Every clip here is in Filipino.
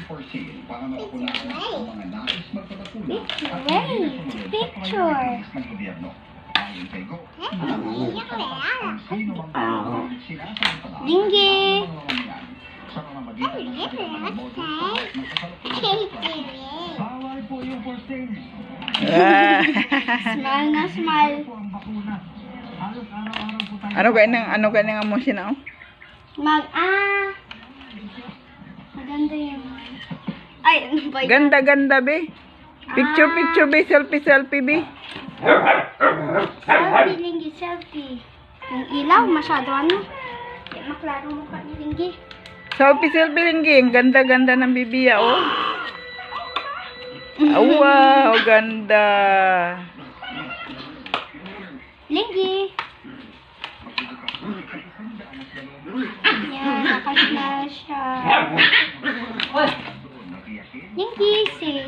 para makulaan ang mga nais magpapakuna at Picture. ng gobyerno. Ayon kay Go, ang sino mang sinasamantala Dinggi. sa pamamagitan ng kanilang modus ng kasalukuyan. Bawal po yung posting. Smile na smile. Po ang bakuna. Halos araw-araw po tayo. Ano ka nga mo sinaw? Maganda yun. Ay, ano ba yun? Ganda be. Picture be, selfie be. Selfie, Linggi, selfie. Yung ilaw, masyado ano. Kaya maklaro mo pa ni Linggi. Selfie Linggi. Ang ganda ng bibiya, oh. Wow, ganda. Linggi. Yan, nakasmile siya. Linggi, say.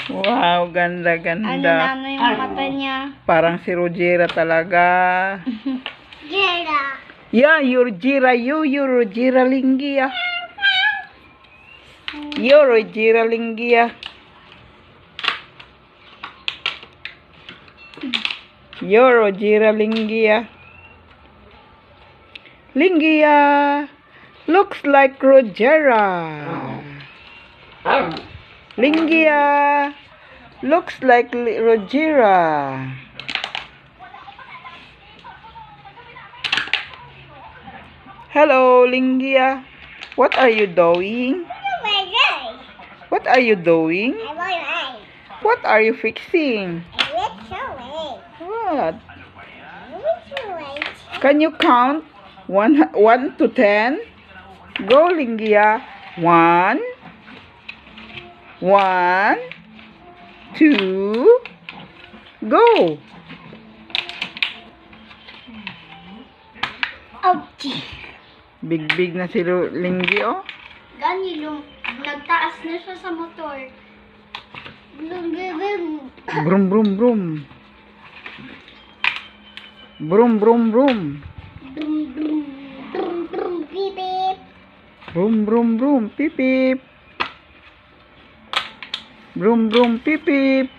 Wow, ganda. Ano na yung mata niya? Parang si Rogera talaga. Gera. Yeah, you're Rogera Linggi, ah. You're Rogera Linggi, ah. You're Rogera Linggi, ah. Linggi, ah. Looks like Rogera. Linggi, ah. Looks like Rogera. Hello, Linggi, ah. What are you doing? What are you doing? What are you fixing? What? Can you count 1 to 10? Go, Lingia. 1, 2, go. Ouch. Big na si Lingi, oh. Ganyan, nagtaas na siya sa motor. Brum, brum, brum. Brum, brum, brum. Brum, brum, brum. Pip, pip. Brum, brum, pip, pip.